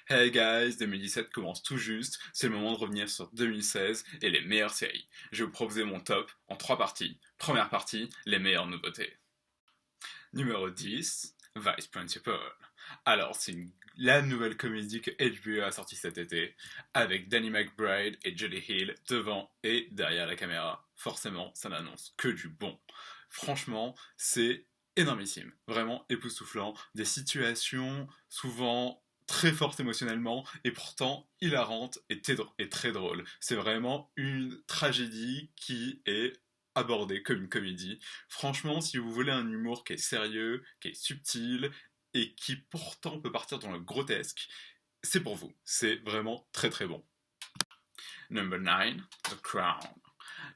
Hey guys, 2017 commence tout juste, c'est le moment de revenir sur 2016 et les meilleures séries. Je vais vous proposer mon top en trois parties. Première partie, les meilleures nouveautés. Numéro 10, Vice Principal. Alors, la nouvelle comédie que HBO a sortie cet été, avec Danny McBride et Jodie Hill devant et derrière la caméra. Forcément, ça n'annonce que du bon. Franchement, c'est énormissime, vraiment époustouflant. Des situations souvent très fortes émotionnellement et pourtant hilarantes et très drôles. C'est vraiment une tragédie qui est abordée comme une comédie. Franchement, si vous voulez un humour qui est sérieux, qui est subtil et qui pourtant peut partir dans le grotesque, c'est pour vous. C'est vraiment très très bon. Number 9, The Crown.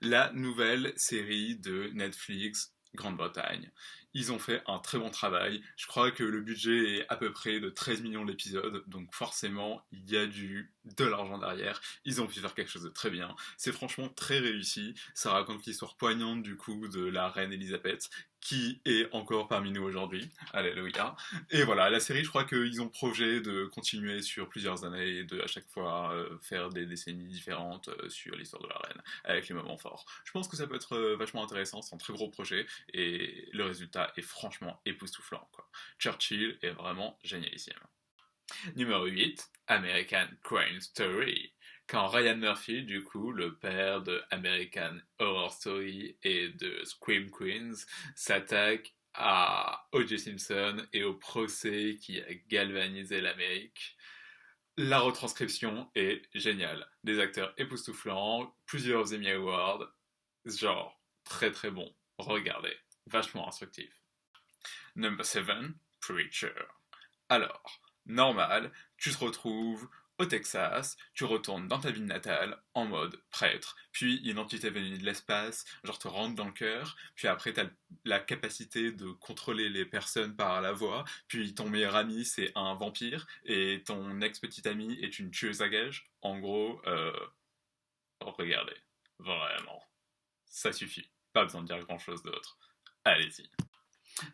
La nouvelle série de Netflix Grande-Bretagne. Ils ont fait un très bon travail. Je crois que le budget est à peu près de 13 millions d'épisodes, donc forcément, il y a de l'argent derrière. Ils ont pu faire quelque chose de très bien. C'est franchement très réussi. Ça raconte l'histoire poignante du coup de la reine Elisabeth, qui est encore parmi nous aujourd'hui. Alléluia. Et voilà, la série, je crois qu'ils ont projet de continuer sur plusieurs années et de à chaque fois faire des décennies différentes sur l'histoire de la reine, avec les moments forts. Je pense que ça peut être vachement intéressant, c'est un très gros projet, et le résultat est franchement époustouflant, quoi. Churchill est vraiment génialissime. Numéro 8, American Crime Story. Quand Ryan Murphy, du coup, le père de American Horror Story et de Scream Queens, s'attaque à O.J. Simpson et au procès qui a galvanisé l'Amérique. La retranscription est géniale. Des acteurs époustouflants, plusieurs Emmy Awards, genre très très bon. Regardez, vachement instructif. Number 7, Preacher. Alors, normal, tu te retrouves au Texas, tu retournes dans ta ville natale en mode prêtre, puis une entité venue de l'espace, genre te rentre dans le cœur, puis après t'as la capacité de contrôler les personnes par la voix, puis ton meilleur ami c'est un vampire, et ton ex-petite amie est une tueuse à gages. En gros, regardez, vraiment, ça suffit, pas besoin de dire grand-chose d'autre. Allez-y.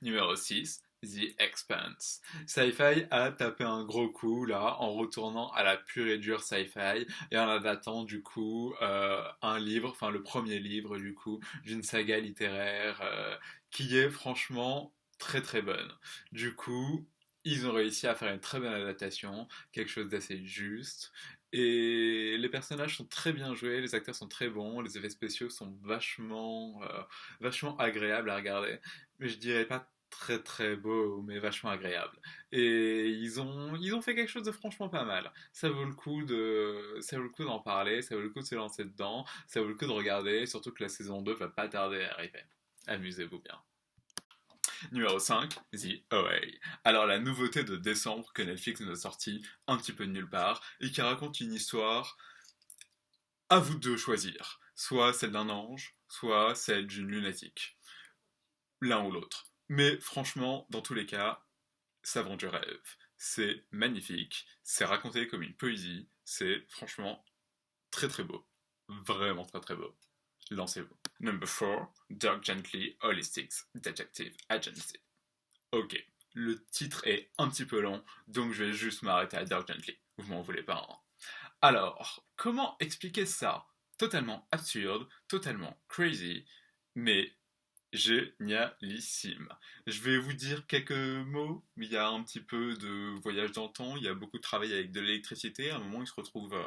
Numéro 6, The Expanse. Sci-Fi a tapé un gros coup là en retournant à la pure et dure sci-fi et en adaptant du coup un livre, enfin le premier livre du coup d'une saga littéraire qui est franchement très très bonne. Du coup, ils ont réussi à faire une très bonne adaptation, quelque chose d'assez juste. Et les personnages sont très bien joués, les acteurs sont très bons, les effets spéciaux sont vachement agréables à regarder, mais je dirais pas très très beau, mais vachement agréable. Et ils ont fait quelque chose de franchement pas mal. Ça vaut le coup d'en parler, ça vaut le coup de se lancer dedans, ça vaut le coup de regarder, surtout que la saison 2 va pas tarder à arriver. Amusez-vous bien. Numéro 5, The OA. Alors la nouveauté de décembre que Netflix nous a sorti un petit peu de nulle part et qui raconte une histoire à vous de choisir. Soit celle d'un ange, soit celle d'une lunatique. L'un ou l'autre. Mais franchement, dans tous les cas, ça vend du rêve. C'est magnifique, c'est raconté comme une poésie, c'est franchement très très beau. Vraiment très très beau. Lancez-vous. Number 4, Dirk Gently Holistics Detective Agency. Ok, le titre est un petit peu long, donc je vais juste m'arrêter à Dirk Gently. Vous m'en voulez pas, hein. Alors, comment expliquer ça? Totalement absurde, totalement crazy, mais génialissime. Je vais vous dire quelques mots. Il y a un petit peu de voyage dans le temps, il y a beaucoup de travail avec de l'électricité. À un moment, ils se retrouvent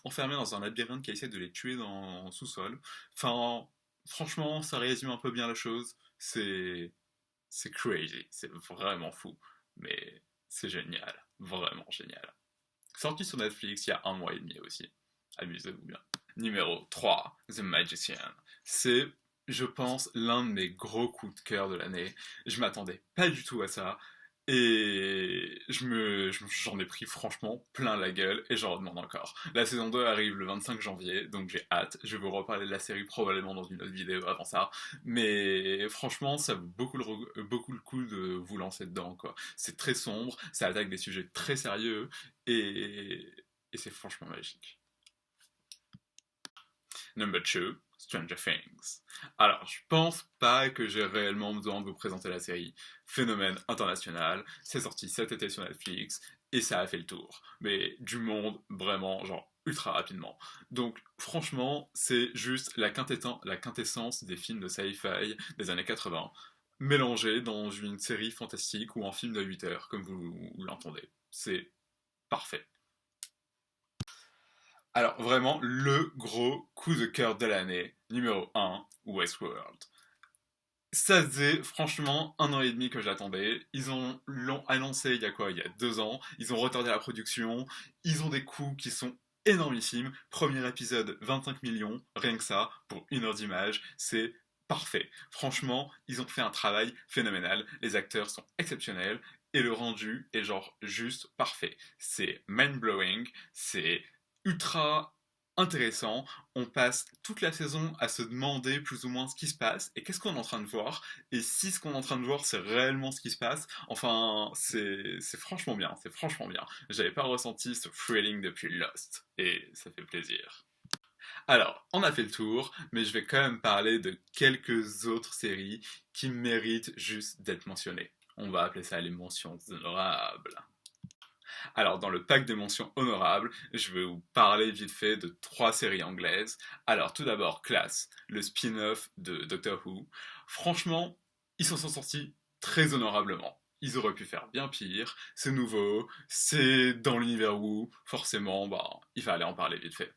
enfermés dans un labyrinthe qui essaie de les tuer dans le sous-sol. Enfin, franchement, ça résume un peu bien la chose. C'est crazy, c'est vraiment fou, mais c'est génial, vraiment génial. Sorti sur Netflix il y a un mois et demi aussi. Amusez-vous bien. Numéro 3, The Magician. C'est, je pense, l'un de mes gros coups de cœur de l'année. Je m'attendais pas du tout à ça. Et j'en ai pris franchement plein la gueule et j'en redemande encore. La saison 2 arrive le 25 janvier, donc j'ai hâte. Je vais vous reparler de la série probablement dans une autre vidéo avant ça. Mais franchement, ça vaut beaucoup le coup de vous lancer dedans, quoi. C'est très sombre, ça attaque des sujets très sérieux et c'est franchement magique. Number 2, Stranger Things. Alors, je pense pas que j'ai réellement besoin de vous présenter la série. Phénomène international, c'est sorti cet été sur Netflix, et ça a fait le tour. Mais du monde, vraiment, genre, ultra rapidement. Donc, franchement, c'est juste la quintessence des films de sci-fi des années 80, mélangés dans une série fantastique ou un film de 8 heures, comme vous l'entendez. C'est parfait. Alors, vraiment, le gros coup de cœur de l'année, numéro 1, Westworld. Ça faisait franchement 1 an et demi que j'attendais. L'ont annoncé il y a quoi? Il y a 2 ans. Ils ont retardé la production. Ils ont des coûts qui sont énormissimes. Premier épisode, 25 millions, rien que ça, pour 1 heure d'image. C'est parfait. Franchement, ils ont fait un travail phénoménal. Les acteurs sont exceptionnels. Et le rendu est genre juste parfait. C'est mind-blowing. C'est ultra intéressant. On passe toute la saison à se demander plus ou moins ce qui se passe et qu'est-ce qu'on est en train de voir et si ce qu'on est en train de voir c'est réellement ce qui se passe. Enfin, c'est franchement bien, c'est franchement bien. J'avais pas ressenti ce thrilling depuis Lost et ça fait plaisir. Alors, on a fait le tour, mais je vais quand même parler de quelques autres séries qui méritent juste d'être mentionnées. On va appeler ça les mentions honorables. Alors, dans le pack des mentions honorables, je vais vous parler vite fait de 3 séries anglaises. Alors, tout d'abord, Class, le spin-off de Doctor Who. Franchement, ils s'en sont sortis très honorablement. Ils auraient pu faire bien pire, c'est nouveau, c'est dans l'univers Who, forcément, bah, il fallait en parler vite fait.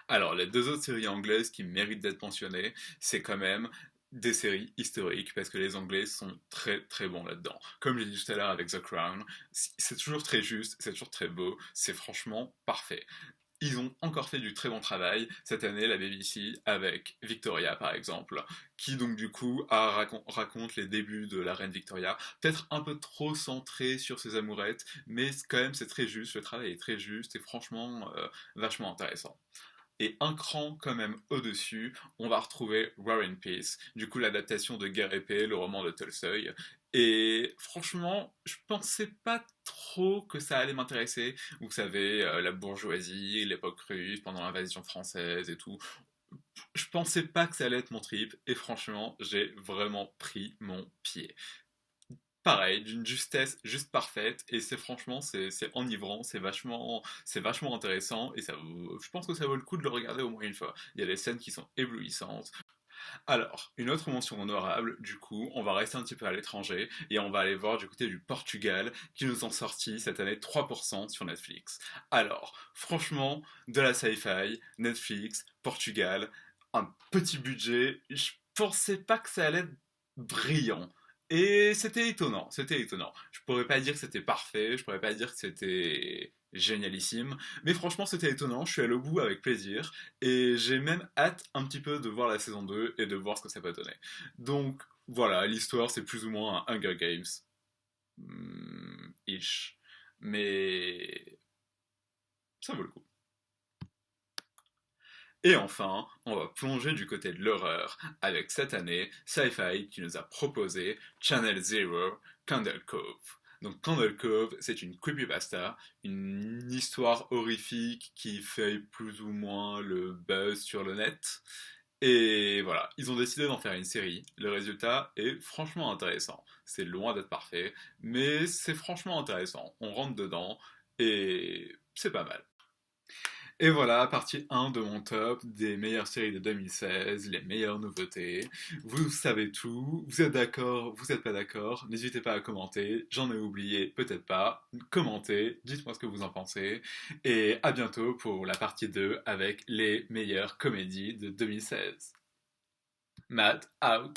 Alors, les 2 autres séries anglaises qui méritent d'être mentionnées, c'est quand même des séries historiques, parce que les Anglais sont très très bons là-dedans. Comme j'ai dit tout à l'heure avec The Crown, c'est toujours très juste, c'est toujours très beau, c'est franchement parfait. Ils ont encore fait du très bon travail cette année, la BBC, avec Victoria par exemple, qui donc du coup raconte les débuts de la reine Victoria, peut-être un peu trop centré sur ses amourettes, mais quand même c'est très juste, le travail est très juste et franchement vachement intéressant. Et un cran quand même au-dessus, on va retrouver War and Peace, du coup l'adaptation de Guerre et Paix, le roman de Tolstoï. Et franchement, je pensais pas trop que ça allait m'intéresser. Vous savez, la bourgeoisie, l'époque russe, pendant l'invasion française et tout. Je pensais pas que ça allait être mon trip, et franchement, j'ai vraiment pris mon pied. Pareil, d'une justesse juste parfaite, et c'est franchement, c'est enivrant, c'est vachement intéressant, et je pense que ça vaut le coup de le regarder au moins une fois. Il y a des scènes qui sont éblouissantes. Alors, une autre mention honorable, du coup, on va rester un petit peu à l'étranger, et on va aller voir du côté du Portugal, qui nous ont sorti cette année 3% sur Netflix. Alors, franchement, de la sci-fi, Netflix, Portugal, un petit budget, je pensais pas que ça allait être brillant. Et c'était étonnant, c'était étonnant. Je pourrais pas dire que c'était parfait, je pourrais pas dire que c'était génialissime, mais franchement c'était étonnant, je suis allé au bout avec plaisir, et j'ai même hâte un petit peu de voir la saison 2 et de voir ce que ça peut donner. Donc voilà, l'histoire c'est plus ou moins un Hunger Games. Ish. Mais ça vaut le coup. Et enfin, on va plonger du côté de l'horreur avec cette année Sci-Fi qui nous a proposé Channel Zero Candle Cove. Donc Candle Cove, c'est une creepypasta, une histoire horrifique qui fait plus ou moins le buzz sur le net. Et voilà, ils ont décidé d'en faire une série. Le résultat est franchement intéressant. C'est loin d'être parfait, mais c'est franchement intéressant. On rentre dedans et c'est pas mal. Et voilà, partie 1 de mon top des meilleures séries de 2016, les meilleures nouveautés. Vous savez tout, vous êtes d'accord, vous n'êtes pas d'accord, n'hésitez pas à commenter, j'en ai oublié, peut-être pas. Commentez, dites-moi ce que vous en pensez. Et à bientôt pour la partie 2 avec les meilleures comédies de 2016. Matt out.